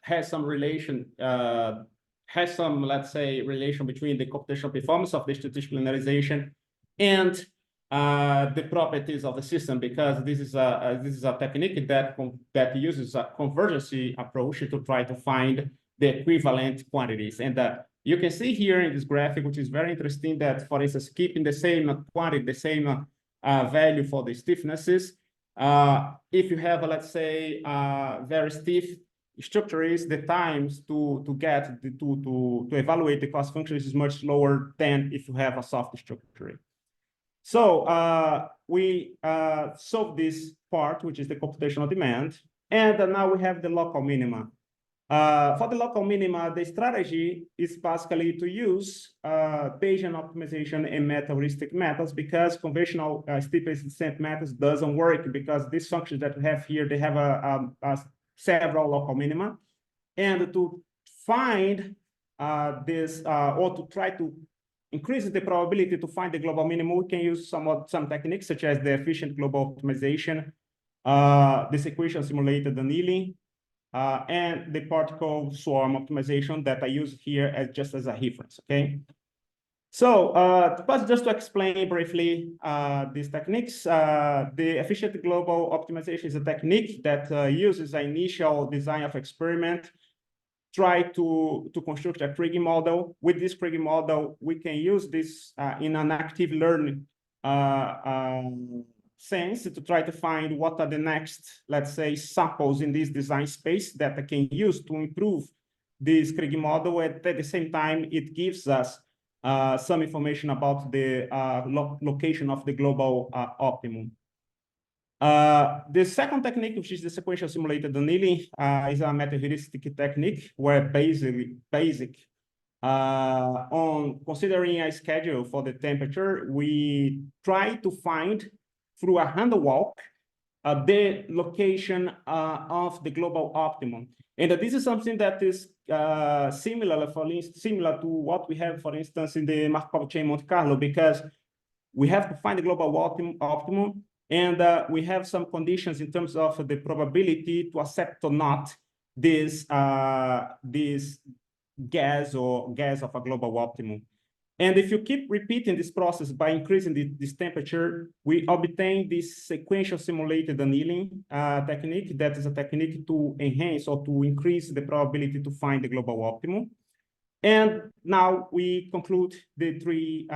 has some relation, let's say, relation between the computational performance of the statistical linearization and the properties of the system, because this is a technique that uses a convergence approach to try to find the equivalent quantities. And you can see here in this graphic, which is very interesting, that, for instance, keeping the same quantity, the same value for the stiffnesses, if you have, let's say, very stiff structures, the times to evaluate the cost function is much lower than if you have a soft structure. So we solve this part, which is the computational demand, and now we have the local minima. For the local minima, the strategy is basically to use Bayesian optimization and meta-heuristic methods, because conventional steepest descent methods doesn't work, because these functions that we have here, they have several local minima. And to find this, or to try to increase the probability to find the global minimum, we can use some techniques such as the efficient global optimization, the sequential simulated annealing, and the particle swarm optimization that I use here as just as a reference. Okay. So just to explain briefly these techniques, the efficient global optimization is a technique that uses an initial design of experiment, try to construct a Kriging model. With this Kriging model, we can use this in an active learning sense to try to find what are the next, let's say, samples in this design space that I can use to improve this Kriging model. At the same time, it gives us some information about the location of the global optimum. The second technique, which is the sequential simulated annealing, is a meta-heuristic technique where basic on considering a schedule for the temperature, we try to find through a hand walk the location of the global optimum. And this is something that is similar to what we have, for instance, in the Markov chain Monte Carlo, because we have to find the global optimum, and we have some conditions in terms of the probability to accept or not this gas of a global optimum. And if you keep repeating this process by increasing this temperature, we obtain this sequential simulated annealing technique. That is a technique to enhance or to increase the probability to find the global optimum. And now we conclude the three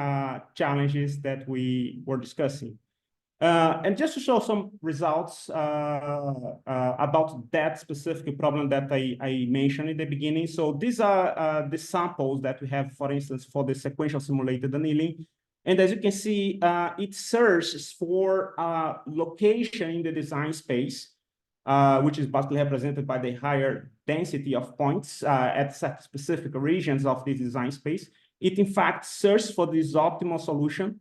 challenges that we were discussing. And just to show some results about that specific problem that I mentioned in the beginning. So these are the samples that we have, for instance, for the sequential simulated annealing. And as you can see, it searches for location in the design space, which is basically represented by the higher density of points at specific regions of the design space. It, in fact, searches for this optimal solution.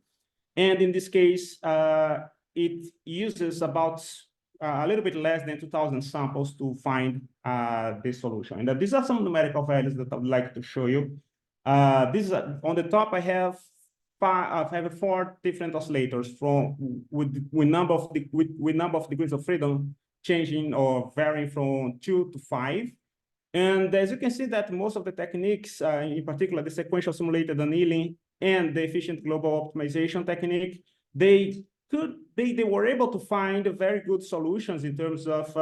And in this case, it uses about a little bit less than 2,000 samples to find this solution. And these are some numerical values that I would like to show you. This is on the top. I have 4 different oscillators with number of degrees of freedom changing or varying from 2 to 5. And as you can see, that most of the techniques, in particular the sequential simulated annealing and the efficient global optimization technique, they were able to find very good solutions in terms of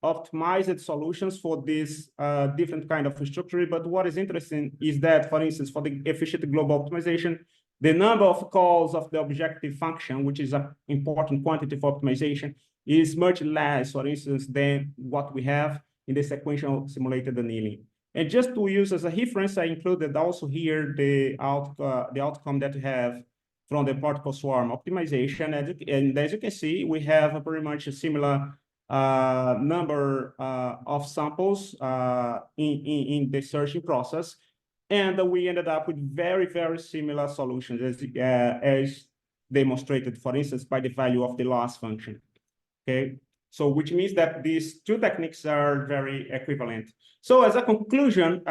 optimized solutions for this different kind of structure. But what is interesting is that, for instance, for the efficient global optimization, the number of calls of the objective function, which is an important quantity for optimization, is much less, for instance, than what we have in the sequential simulated annealing. And just to use as a reference, I included also here the outcome that we have from the particle swarm optimization. And as you can see, we have a pretty much a similar number of samples in the searching process. And we ended up with very, very similar solutions as demonstrated, for instance, by the value of the loss function. Okay, so which means that these two techniques are very equivalent. So as a conclusion,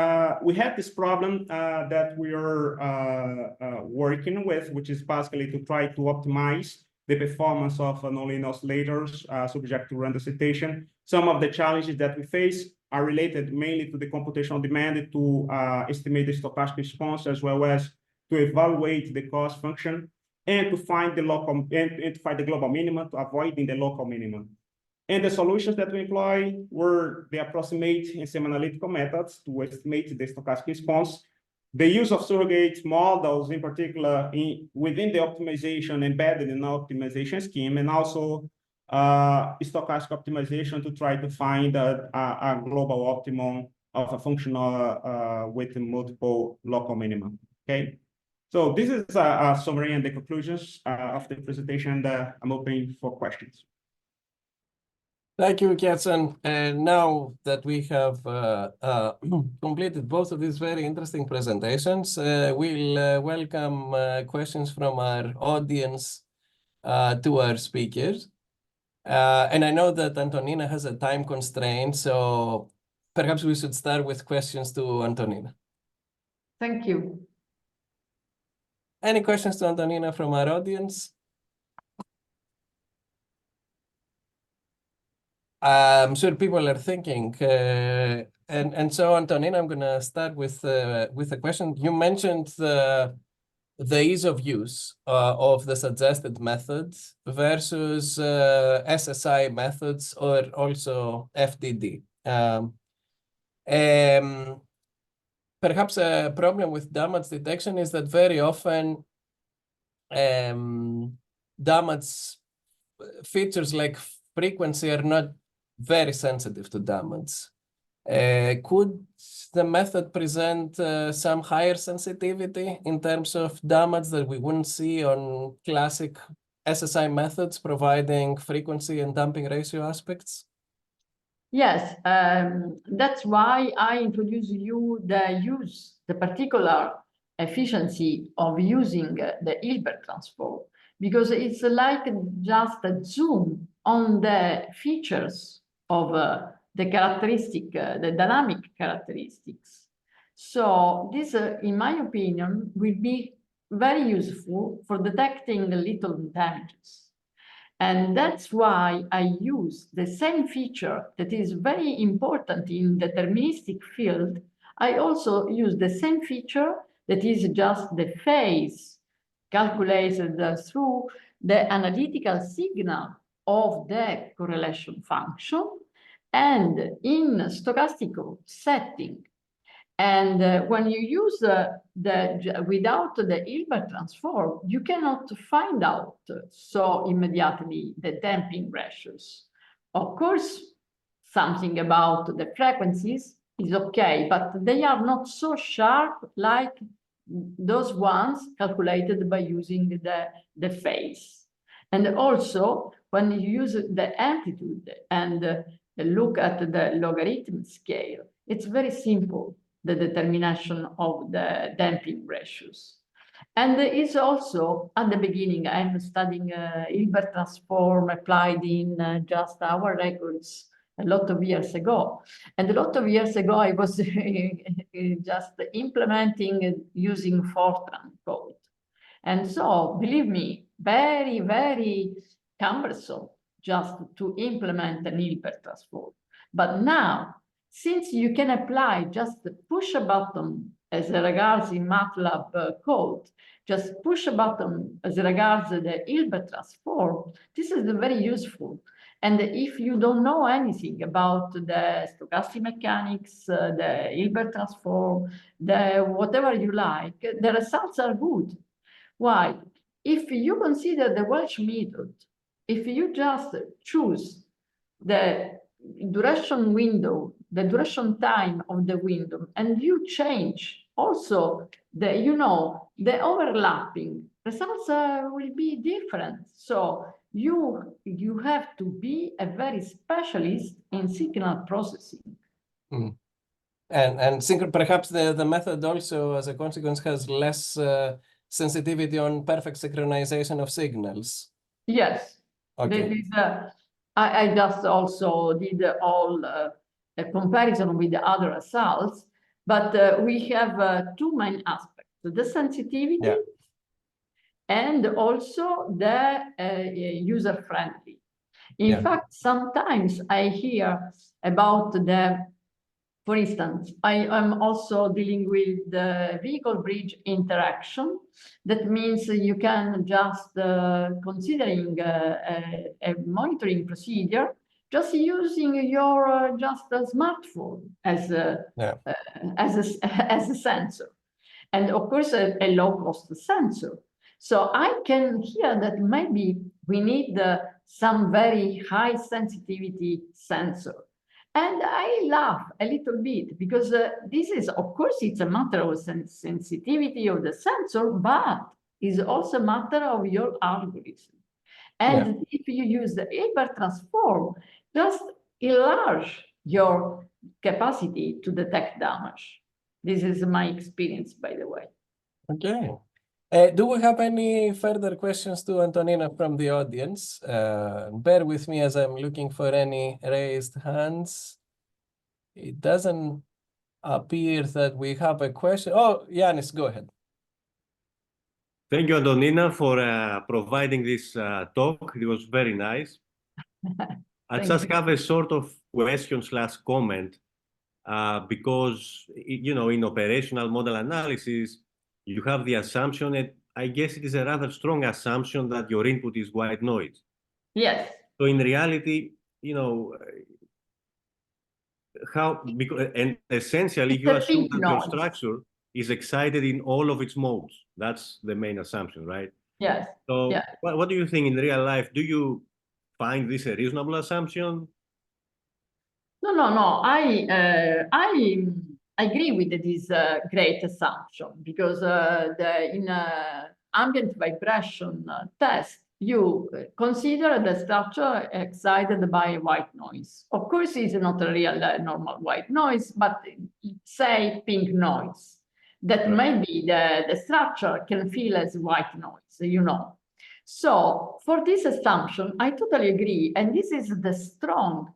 we have this problem that we are working with, which is basically to try to optimize the performance of nonlinear oscillators subject to random excitation. Some of the challenges that we face are related mainly to the computational demand to estimate the stochastic response, as well as to evaluate the cost function. and to find the local and to find the global minimum, to avoiding the local minimum. And the solutions that we employ were the approximate and semi-analytical methods to estimate the stochastic response, the use of surrogate models, in particular, within the optimization embedded in our optimization scheme, and also stochastic optimization to try to find a global optimum of a function with multiple local minima. Okay, so this is a summary and the conclusions of the presentation. I'm open for questions. Thank you, Ketson. And now that we have completed both of these very interesting presentations, we'll welcome questions from our audience to our speakers. And I know that Antonina has a time constraint, so perhaps we should start with questions to Antonina. Thank you. Any questions to Antonina from our audience? I'm sure people are thinking, and so Antonina, I'm gonna start with a question. You mentioned the ease of use of the suggested method versus SSI methods or also FDD. Perhaps a problem with damage detection is that very often damage features like frequency are not very sensitive to damage. Could the method present some higher sensitivity in terms of damage that we wouldn't see on classic SSI methods providing frequency and damping ratio aspects? Yes, that's why I introduce you the particular efficiency of using the Hilbert transform, because it's like just a zoom on the features of the characteristic, the dynamic characteristics. So this, in my opinion, will be very useful for detecting little damages. And that's why I use the same feature that is very important in deterministic field. I also use the same feature that is just the phase calculated through the analytical signal of the correlation function and in stochastical setting. And when you use without the Hilbert transform, you cannot find out so immediately the damping ratios. Of course, something about the frequencies is okay, but they are not so sharp like those ones calculated by using the phase. And also, when you use the amplitude and look at the logarithm scale, it's very simple, the determination of the damping ratios. And it's also, at the beginning, I'm studying Hilbert transform applied in just our records a lot of years ago. And a lot of years ago, I was just implementing using Fortran code. And so, believe me, very, very cumbersome just to implement an Hilbert transform. But now, since you can apply just push a button as regards in MATLAB code, just push a button as regards the Hilbert transform, this is very useful. And if you don't know anything about the stochastic mechanics, the Hilbert transform, the whatever you like, the results are good. Why? If you consider the Welsh method, if you just choose the duration window, the duration time of the window, and you change also the, the overlapping, results will be different. So you have to be a very specialist in signal processing. Mm. And perhaps the method also, as a consequence, has less sensitivity on perfect synchronization of signals. Yes. Okay. I just also did all a comparison with the other results, but we have two main aspects: the sensitivity and also the user-friendly. In fact, sometimes I hear about the for instance, I am also dealing with the vehicle bridge interaction. That means you can just considering a monitoring procedure, just using your just a smartphone as a as a sensor, and of course a low-cost sensor. So I can hear that maybe we need some very high sensitivity sensor. And I laugh a little bit because this is, of course, it's a matter of sensitivity of the sensor, but it's also a matter of your algorithm. And if you use the hyper transform, just enlarge your capacity to detect damage. This is my experience, by the way. Okay. Do we have any further questions to Antonina from the audience? Bear with me as I'm looking for any raised hands. It doesn't appear that we have a question. Oh, Yanis, go ahead. Thank you, Antonina, for providing this talk. It was very nice. I just have a sort of question/comment because, you know, in operational model analysis, you have the assumption, and I guess it is a rather strong assumption, that your input is white noise. Yes. So in reality, you know, and essentially you assume that your structure is excited in all of its modes. That's the main assumption, right? Yes. So yeah. what do you think in real life? Do you find this a reasonable assumption? No. I agree with this great assumption because in ambient vibration test, you consider the structure excited by white noise. Of course, it's not a real normal white noise, but say pink noise. That maybe the structure can feel as white noise, you know. So for this assumption, I totally agree. And this is the strong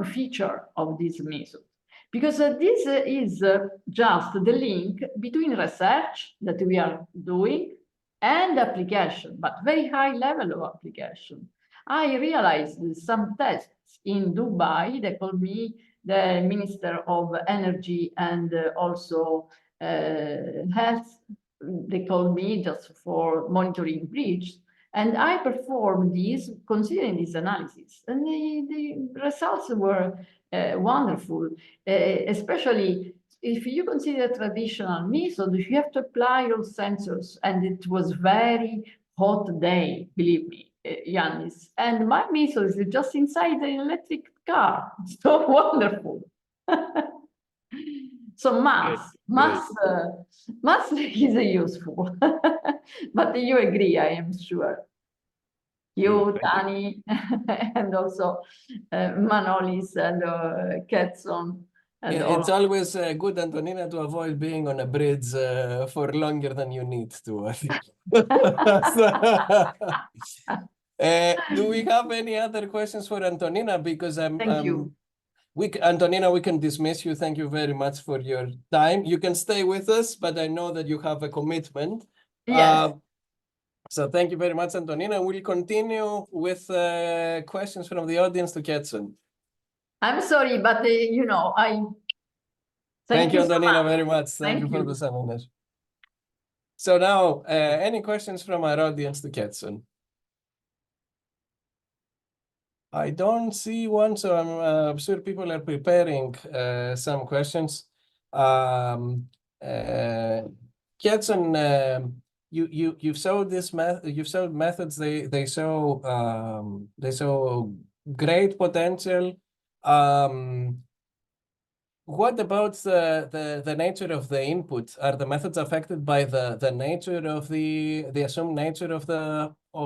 feature of this method. Because this is just the link between research that we are doing and application, but very high level of application. I realized some tests in Dubai. They called me the Minister of Energy and also Health. They called me just for monitoring bridge. And I performed this, considering this analysis. And the results were wonderful, especially if you consider traditional method, you have to apply your sensors. And it was very hot day, believe me, Yanis. And my method is just inside the electric car. So wonderful. So mass is useful, but you agree, I am sure. You, Tani, and also Manolis and Ketson. And it's always good, Antonina, to avoid being on a bridge for longer than you need to. Do we have any other questions for Antonina? Because Thank you. Antonina, we can dismiss you. Thank you very much for your time. You can stay with us, but I know that you have a commitment. Yes. So thank you very much, Antonina. We'll continue with questions from the audience to Ketson. I'm sorry, but you know, Thank you, Antonina, so very much. Thank you for the seminar. So now, any questions from our audience to Ketson? I don't see one, so I'm sure people are preparing some questions. Ketson, you've showed this you've showed methods. They show great potential. What about the nature of the input? Are the methods affected by the nature of the assumed nature of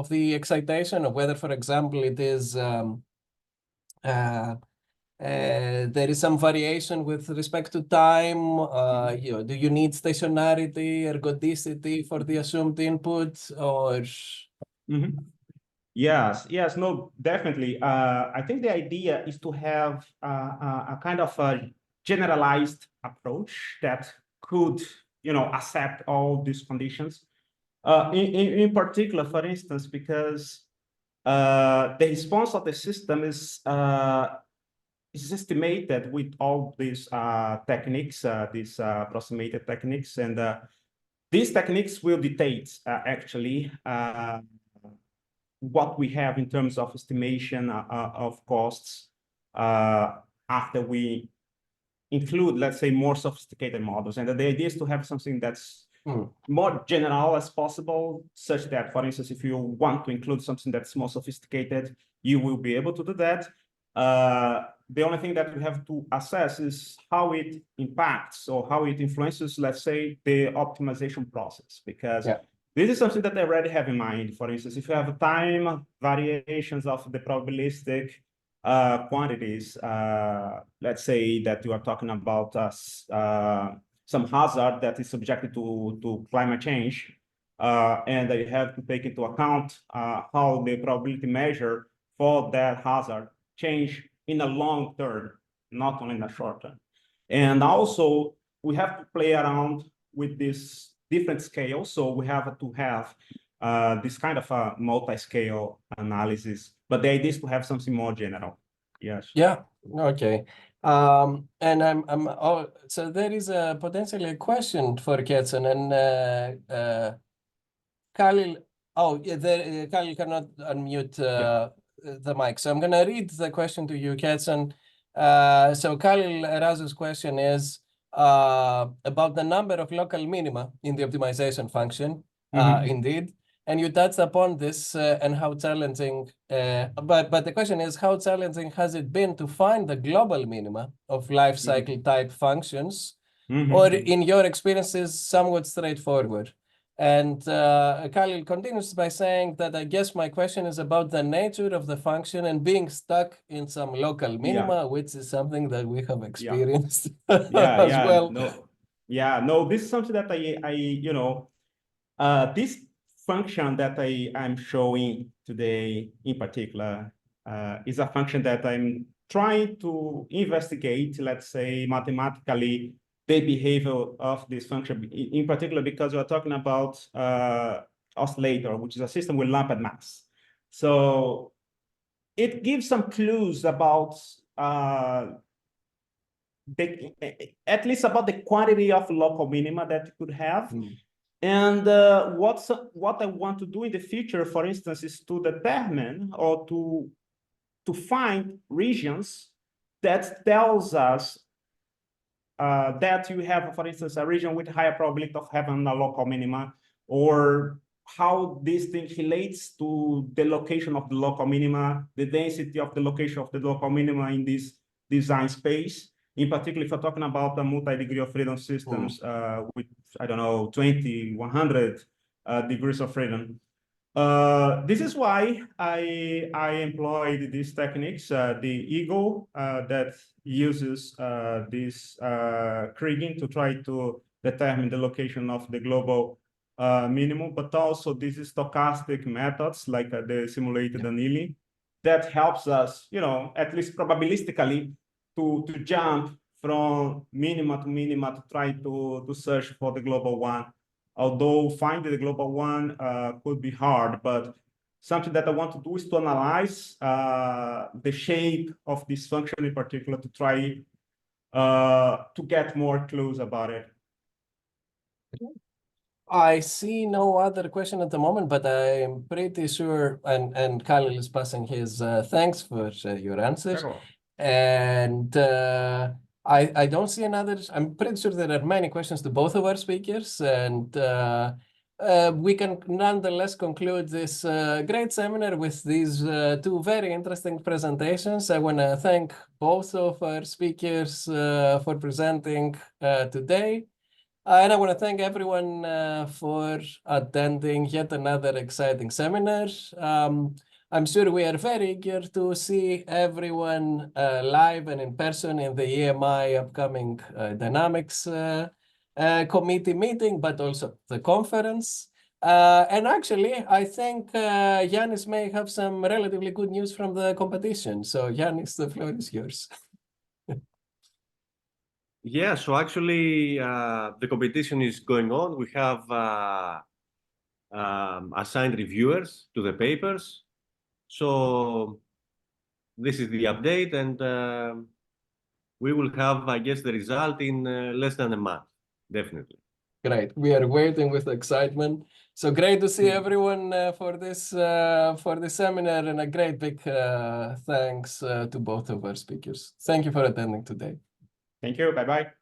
the excitation, or whether, for example, it is there is some variation with respect to time? You know, do you need stationarity, ergodicity for the assumed input, or? Yes, no, definitely. I think the idea is to have a kind of a generalized approach that could, you know, accept all these conditions. In particular, for instance, because the response of the system is it's estimated with all these techniques, these approximated techniques, and these techniques will dictate actually what we have in terms of estimation of costs after we include, let's say, more sophisticated models. And the idea is to have something that's more general as possible, such that, for instance, if you want to include something that's more sophisticated, you will be able to do that. The only thing that we have to assess is how it impacts or how it influences, let's say, the optimization process, because this is something that I already have in mind. For instance, if you have time variations of the probabilistic quantities, let's say that you are talking about some hazard that is subjected to climate change, and you have to take into account how the probability measure for that hazard change in a long term, not only in a short term. And also, we have to play around with this different scales. So we have to have this kind of a multi-scale analysis, but the idea is to have something more general. Yes. Yeah. Okay. And so there is potentially a question for Ketson, and Khalil. Oh, yeah, Khalil cannot unmute the mic, so I'm gonna read the question to you, Ketson. So Khalil Erazu's question is about the number of local minima in the optimization function. Indeed. And you touched upon this and how challenging, but the question is, how challenging has it been to find the global minima of life cycle type functions, or in your experiences, somewhat straightforward? And Khalil continues by saying that I guess my question is about the nature of the function and being stuck in some local minima, which is something that we have experienced as well. No, this is something that this function that I'm showing today in particular is a function that I'm trying to investigate, let's say, mathematically, the behavior of this function, in particular, because we're talking about oscillator, which is a system with lumped mass. So it gives some clues about at least about the quantity of local minima that you could have. And what I want to do in the future, for instance, is to determine or to find regions that tells us that you have, for instance, a region with higher probability of having a local minima, or how this thing relates to the location of the local minima, the density of the location of the local minima in this design space. In particular, if you're talking about the multi-degree of freedom systems with, I don't know, 20, 100 degrees of freedom. This is why I employed these techniques, the Eagle that uses this kriging to try to determine the location of the global minimum, but also these stochastic methods like the simulated annealing that helps us, at least probabilistically, to jump from minima to minima to try to search for the global one. Although finding the global one could be hard, but something that I want to do is to analyze the shape of this function in particular to try to get more clues about it. I see no other question at the moment, but I'm pretty sure, and Khalil is passing his thanks for your answers. Sure. And I don't see another. I'm pretty sure there are many questions to both of our speakers, and we can nonetheless conclude this great seminar with these two very interesting presentations. I want to thank both of our speakers for presenting today. And I want to thank everyone for attending yet another exciting seminar. I'm sure we are very eager to see everyone live and in person in the EMI upcoming Dynamics committee meeting, but also the conference. And actually, I think Yanis may have some relatively good news from the competition. So Yanis, the floor is yours. Yeah, so actually the competition is going on. We have assigned reviewers to the papers. So this is the update, and we will have, I guess, the result in less than a month, definitely. Great. We are waiting with excitement. So great to see everyone for this seminar, and a great big thanks to both of our speakers. Thank you for attending today. Thank you. Bye-bye.